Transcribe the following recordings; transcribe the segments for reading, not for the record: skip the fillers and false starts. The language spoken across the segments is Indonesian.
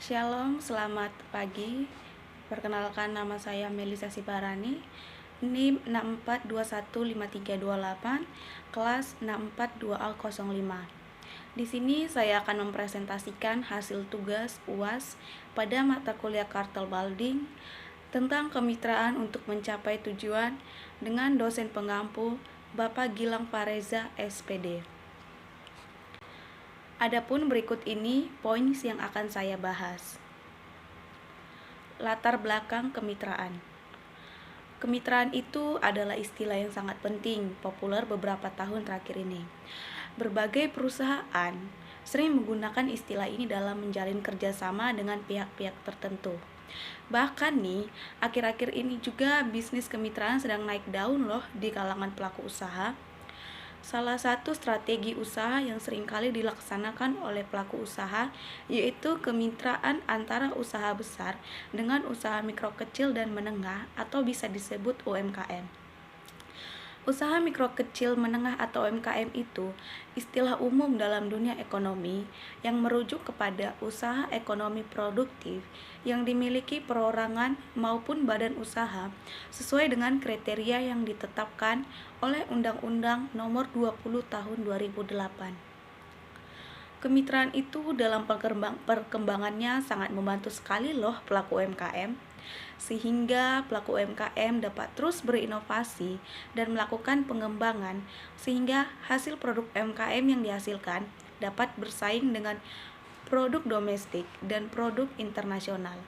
Shalom, selamat pagi. Perkenalkan, nama saya Melisa Sibarani, NIM 64215328, kelas 642A05. Di sini saya akan mempresentasikan hasil tugas UAS pada mata kuliah Cartel Balding tentang kemitraan untuk mencapai tujuan dengan dosen pengampu Bapak Gilang Fareza, SPD. Adapun berikut ini poin yang akan saya bahas. Latar belakang kemitraan. Kemitraan itu adalah istilah yang sangat penting, populer beberapa tahun terakhir ini. Berbagai perusahaan sering menggunakan istilah ini dalam menjalin kerjasama dengan pihak-pihak tertentu. Bahkan nih, akhir-akhir ini juga bisnis kemitraan sedang naik daun loh di kalangan pelaku usaha. Salah satu strategi usaha yang seringkali dilaksanakan oleh pelaku usaha yaitu kemitraan antara usaha besar dengan usaha mikro kecil dan menengah atau bisa disebut UMKM. Usaha mikro kecil menengah atau UMKM itu istilah umum dalam dunia ekonomi yang merujuk kepada usaha ekonomi produktif yang dimiliki perorangan maupun badan usaha sesuai dengan kriteria yang ditetapkan oleh Undang-Undang Nomor 20 Tahun 2008. Kemitraan itu dalam perkembangannya sangat membantu sekali loh pelaku UMKM, sehingga pelaku UMKM dapat terus berinovasi dan melakukan pengembangan sehingga hasil produk UMKM yang dihasilkan dapat bersaing dengan produk domestik dan produk internasional.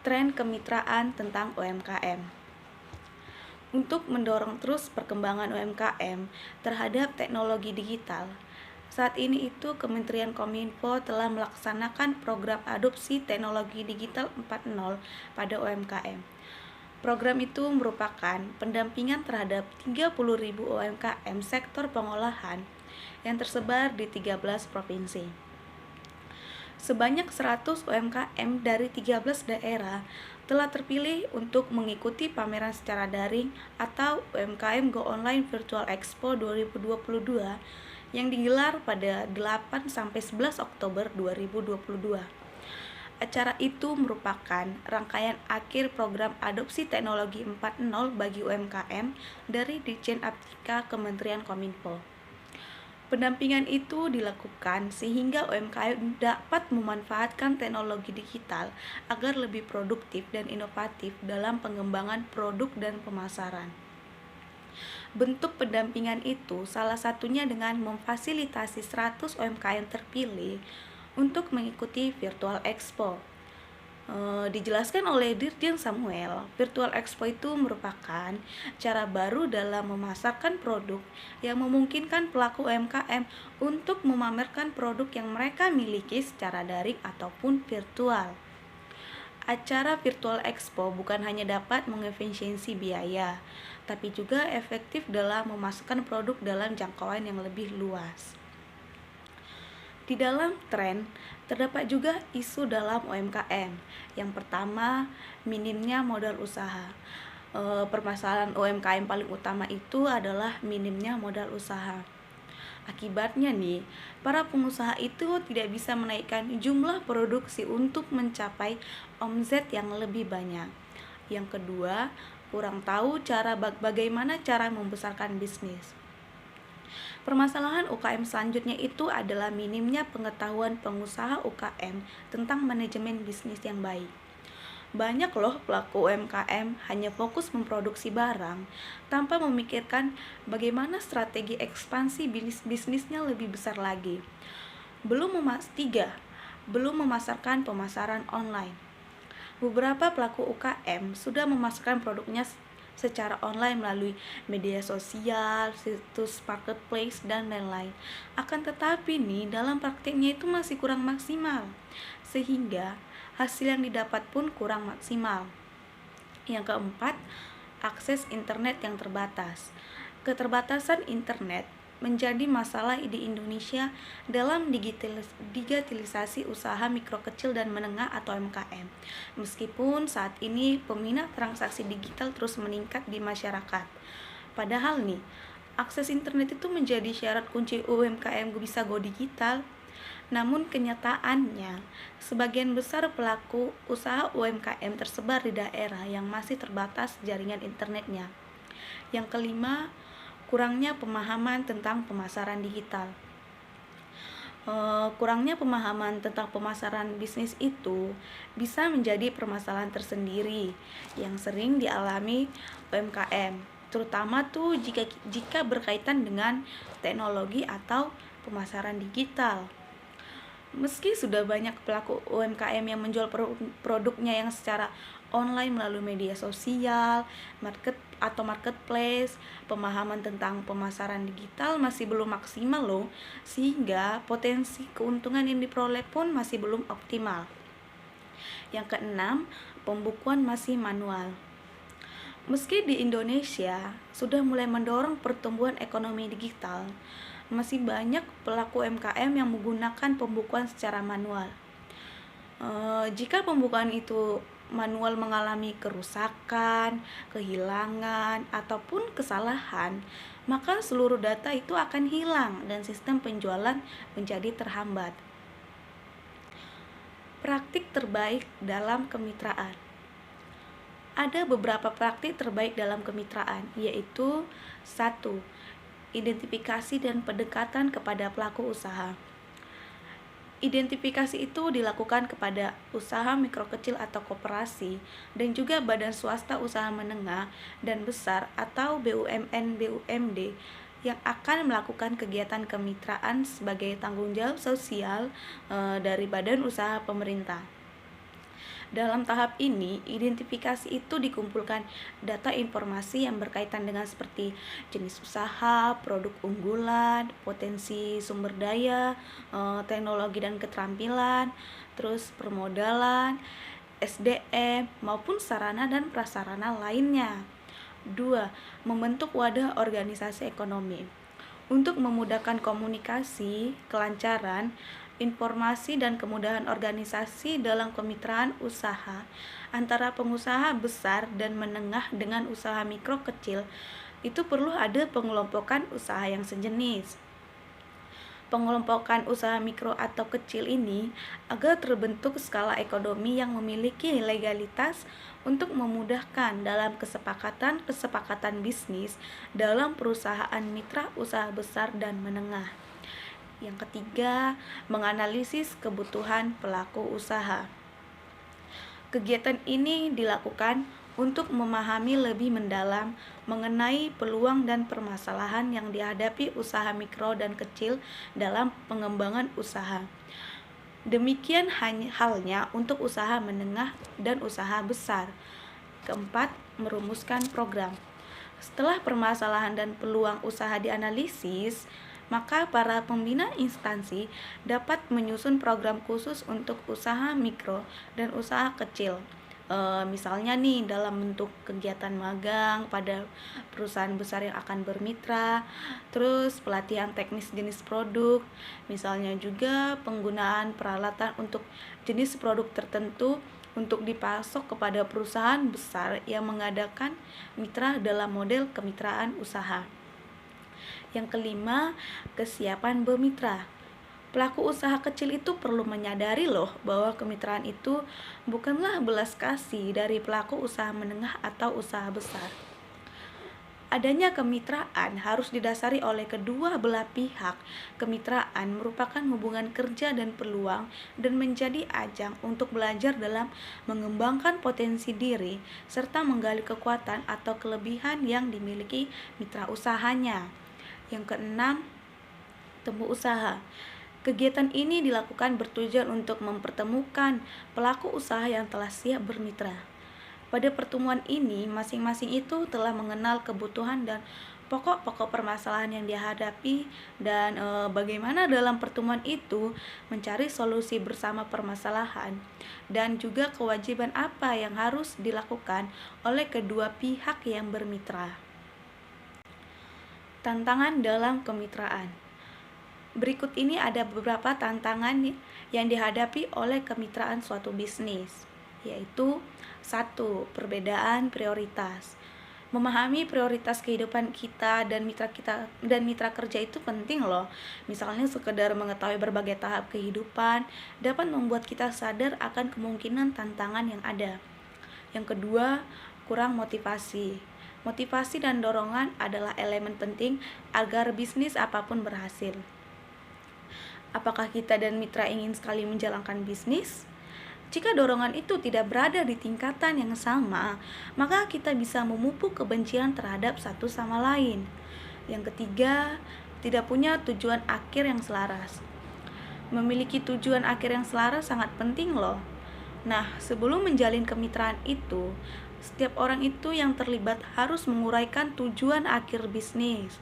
Tren kemitraan tentang UMKM. Untuk mendorong terus perkembangan UMKM terhadap teknologi digital, saat ini itu Kementerian Kominfo telah melaksanakan program adopsi teknologi digital 4.0 pada UMKM. Program itu merupakan pendampingan terhadap 30.000 UMKM sektor pengolahan yang tersebar di 13 provinsi. Sebanyak 100 UMKM dari 13 daerah telah terpilih untuk mengikuti pameran secara daring atau UMKM Go Online Virtual Expo 2022 yang digelar pada 8-11 Oktober 2022. Acara itu merupakan rangkaian akhir program adopsi teknologi 4.0 bagi UMKM dari Ditjen Aptika Kementerian Kominfo. Pendampingan itu dilakukan sehingga UMKM dapat memanfaatkan teknologi digital agar lebih produktif dan inovatif dalam pengembangan produk dan pemasaran. Bentuk pendampingan itu salah satunya dengan memfasilitasi 100 UMKM terpilih untuk mengikuti Virtual Expo. Dijelaskan oleh Dirjen Samuel, Virtual Expo itu merupakan cara baru dalam memasarkan produk yang memungkinkan pelaku UMKM untuk memamerkan produk yang mereka miliki secara daring ataupun virtual. Acara Virtual Expo bukan hanya dapat mengefisiensi biaya, tapi juga efektif dalam memasarkan produk dalam jangkauan yang lebih luas. Di dalam tren, terdapat juga isu dalam UMKM. Yang pertama, minimnya modal usaha. Permasalahan UMKM paling utama itu adalah minimnya modal usaha. Akibatnya nih, para pengusaha itu tidak bisa menaikkan jumlah produksi untuk mencapai omset yang lebih banyak. Yang kedua, kurang tahu bagaimana cara membesarkan bisnis. Permasalahan UKM selanjutnya itu adalah minimnya pengetahuan pengusaha UKM tentang manajemen bisnis yang baik. Banyak loh pelaku UMKM hanya fokus memproduksi barang tanpa memikirkan bagaimana strategi ekspansi bisnisnya lebih besar lagi. Belum memasarkan pemasaran online. Beberapa pelaku UKM sudah memasarkan produknya secara online melalui media sosial, situs marketplace, dan lain-lain. Akan tetapi nih, dalam praktiknya itu masih kurang maksimal, sehingga hasil yang didapat pun kurang maksimal. Yang keempat, akses internet yang terbatas. Keterbatasan internet menjadi masalah di Indonesia dalam digitalisasi usaha mikro kecil dan menengah atau UMKM. Meskipun saat ini peminat transaksi digital terus meningkat di masyarakat. Padahal nih, akses internet itu menjadi syarat kunci UMKM bisa go digital. Namun kenyataannya, sebagian besar pelaku usaha UMKM tersebar di daerah yang masih terbatas jaringan internetnya. Yang kelima, kurangnya pemahaman tentang pemasaran digital. Kurangnya pemahaman tentang pemasaran bisnis itu bisa menjadi permasalahan tersendiri yang sering dialami UMKM, terutama tuh jika berkaitan dengan teknologi atau pemasaran digital. Meski sudah banyak pelaku UMKM yang menjual produknya yang secara online melalui media sosial, marketplace, pemahaman tentang pemasaran digital masih belum maksimal loh, sehingga potensi keuntungan yang diperoleh pun masih belum optimal. Yang keenam, pembukuan masih manual. Meski di Indonesia sudah mulai mendorong pertumbuhan ekonomi digital, masih banyak pelaku UMKM yang menggunakan pembukuan secara manual. Jika pembukuan itu manual mengalami kerusakan, kehilangan, ataupun kesalahan, maka seluruh data itu akan hilang dan sistem penjualan menjadi terhambat. Praktik terbaik dalam kemitraan. Ada beberapa praktik terbaik dalam kemitraan, yaitu 1. Identifikasi dan pendekatan kepada pelaku usaha. Identifikasi itu dilakukan kepada usaha mikro kecil atau koperasi dan juga badan swasta usaha menengah dan besar atau BUMN BUMD yang akan melakukan kegiatan kemitraan sebagai tanggung jawab sosial dari badan usaha pemerintah. Dalam tahap ini, identifikasi itu dikumpulkan data informasi yang berkaitan dengan seperti jenis usaha, produk unggulan, potensi sumber daya, teknologi dan keterampilan, terus permodalan, SDM, maupun sarana dan prasarana lainnya. 2. Membentuk wadah organisasi ekonomi. Untuk memudahkan komunikasi, kelancaran, informasi dan kemudahan organisasi dalam kemitraan usaha antara pengusaha besar dan menengah dengan usaha mikro kecil, itu perlu ada pengelompokan usaha yang sejenis. Pengelompokan usaha mikro atau kecil ini agar terbentuk skala ekonomi yang memiliki legalitas untuk memudahkan dalam kesepakatan bisnis dalam perusahaan mitra usaha besar dan menengah. Yang ketiga, menganalisis kebutuhan pelaku usaha. Kegiatan ini dilakukan untuk memahami lebih mendalam mengenai peluang dan permasalahan yang dihadapi usaha mikro dan kecil dalam pengembangan usaha. Demikian halnya untuk usaha menengah dan usaha besar. Keempat, merumuskan program. Setelah permasalahan dan peluang usaha dianalisis, maka para pembina instansi dapat menyusun program khusus untuk usaha mikro dan usaha kecil. Misalnya nih dalam bentuk kegiatan magang pada perusahaan besar yang akan bermitra, terus pelatihan teknis jenis produk, misalnya juga penggunaan peralatan untuk jenis produk tertentu untuk dipasok kepada perusahaan besar yang mengadakan mitra dalam model kemitraan usaha. Yang kelima, kesiapan bermitra. Pelaku usaha kecil itu perlu menyadari loh bahwa kemitraan itu bukanlah belas kasih dari pelaku usaha menengah atau usaha besar. Adanya kemitraan harus didasari oleh kedua belah pihak. Kemitraan merupakan hubungan kerja dan peluang dan menjadi ajang untuk belajar dalam mengembangkan potensi diri serta menggali kekuatan atau kelebihan yang dimiliki mitra usahanya. Yang keenam, temu usaha. Kegiatan ini dilakukan bertujuan untuk mempertemukan pelaku usaha yang telah siap bermitra. Pada pertemuan ini, masing-masing itu telah mengenal kebutuhan dan pokok-pokok permasalahan yang dihadapi dan bagaimana dalam pertemuan itu mencari solusi bersama permasalahan dan juga kewajiban apa yang harus dilakukan oleh kedua pihak yang bermitra. Tantangan dalam kemitraan. Berikut ini ada beberapa tantangan yang dihadapi oleh kemitraan suatu bisnis, yaitu 1. Perbedaan prioritas. Memahami prioritas kehidupan kita dan mitra kerja itu penting loh. Misalnya sekedar mengetahui berbagai tahap kehidupan dapat membuat kita sadar akan kemungkinan tantangan yang ada. Yang kedua, kurang motivasi. Motivasi dan dorongan adalah elemen penting agar bisnis apapun berhasil. Apakah kita dan mitra ingin sekali menjalankan bisnis? Jika dorongan itu tidak berada di tingkatan yang sama, maka kita bisa memupuk kebencian terhadap satu sama lain. Yang ketiga, tidak punya tujuan akhir yang selaras. Memiliki tujuan akhir yang selaras sangat penting loh. Nah, sebelum menjalin kemitraan itu, setiap orang itu yang terlibat harus menguraikan tujuan akhir bisnis.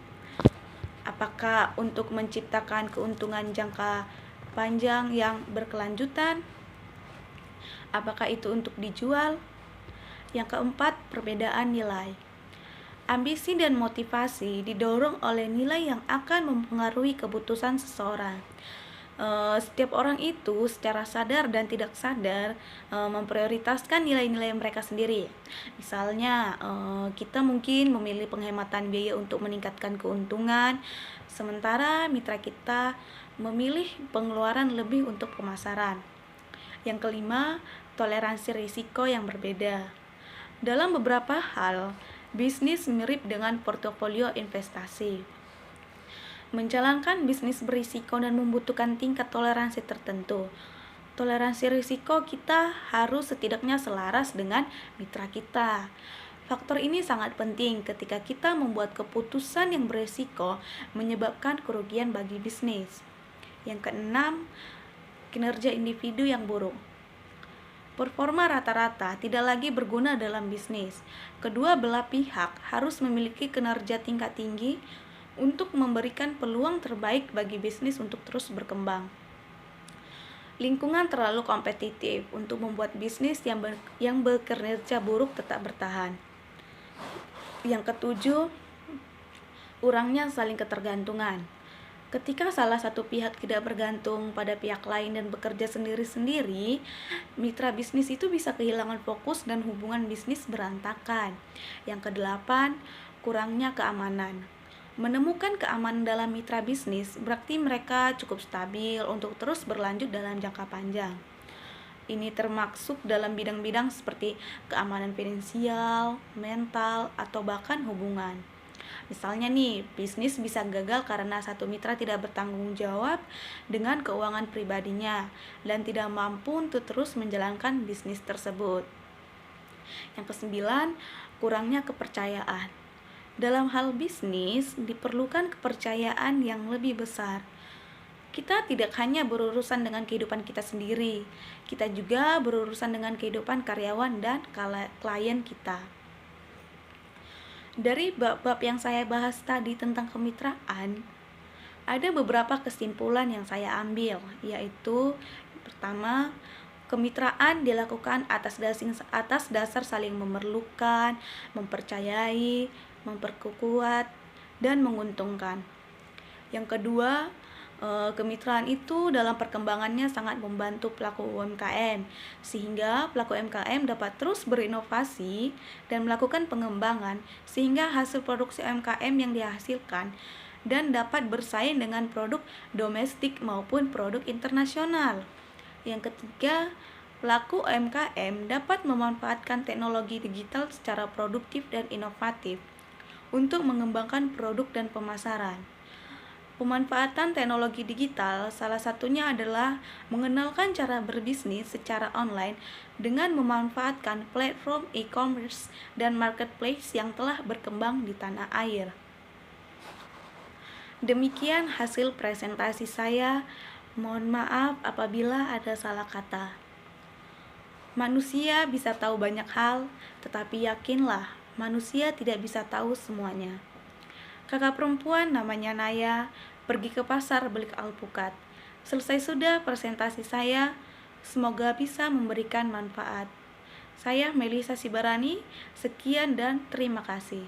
Apakah untuk menciptakan keuntungan jangka panjang yang berkelanjutan? Apakah itu untuk dijual? Yang keempat, perbedaan nilai. Ambisi dan motivasi didorong oleh nilai yang akan mempengaruhi keputusan seseorang. Setiap orang itu secara sadar dan tidak sadar memprioritaskan nilai-nilai mereka sendiri. Misalnya, kita mungkin memilih penghematan biaya untuk meningkatkan keuntungan, sementara mitra kita memilih pengeluaran lebih untuk pemasaran. Yang kelima, toleransi risiko yang berbeda. Dalam beberapa hal, bisnis mirip dengan portofolio investasi. Menjalankan bisnis berisiko dan membutuhkan tingkat toleransi tertentu. Toleransi risiko kita harus setidaknya selaras dengan mitra kita. Faktor ini sangat penting ketika kita membuat keputusan yang berisiko menyebabkan kerugian bagi bisnis. Yang keenam, kinerja individu yang buruk. Performa rata-rata tidak lagi berguna dalam bisnis. Kedua belah pihak harus memiliki kinerja tingkat tinggi untuk memberikan peluang terbaik bagi bisnis untuk terus berkembang. Lingkungan terlalu kompetitif untuk membuat bisnis yang bekerja buruk tetap bertahan. Yang ketujuh, kurangnya saling ketergantungan. Ketika salah satu pihak tidak bergantung pada pihak lain dan bekerja sendiri-sendiri, mitra bisnis itu bisa kehilangan fokus dan hubungan bisnis berantakan. Yang kedelapan, kurangnya keamanan. Menemukan keamanan dalam mitra bisnis berarti mereka cukup stabil untuk terus berlanjut dalam jangka panjang. Ini termasuk dalam bidang-bidang seperti keamanan finansial, mental, atau bahkan hubungan. Misalnya nih, bisnis bisa gagal karena satu mitra tidak bertanggung jawab dengan keuangan pribadinya dan tidak mampu untuk terus menjalankan bisnis tersebut. Yang kesembilan, kurangnya kepercayaan. Dalam hal bisnis, diperlukan kepercayaan yang lebih besar. Kita tidak hanya berurusan dengan kehidupan kita sendiri, kita juga berurusan dengan kehidupan karyawan dan klien kita. Dari bab-bab yang saya bahas tadi tentang kemitraan, ada beberapa kesimpulan yang saya ambil, yaitu pertama, kemitraan dilakukan atas dasar saling memerlukan, mempercayai, memperkuat, dan menguntungkan. Yang kedua, kemitraan itu dalam perkembangannya sangat membantu pelaku UMKM, sehingga pelaku UMKM dapat terus berinovasi dan melakukan pengembangan sehingga hasil produksi UMKM yang dihasilkan dan dapat bersaing dengan produk domestik maupun produk internasional. Yang ketiga, pelaku UMKM dapat memanfaatkan teknologi digital secara produktif dan inovatif untuk mengembangkan produk dan pemasaran. Pemanfaatan teknologi digital salah satunya adalah mengenalkan cara berbisnis secara online dengan memanfaatkan platform e-commerce dan marketplace yang telah berkembang di tanah air. Demikian hasil presentasi saya. Mohon maaf apabila ada salah kata. Manusia bisa tahu banyak hal, tetapi yakinlah manusia tidak bisa tahu semuanya. Kakak perempuan namanya Naya pergi ke pasar beli alpukat. Selesai sudah presentasi saya, semoga bisa memberikan manfaat. Saya Melisa Sibarani, sekian dan terima kasih.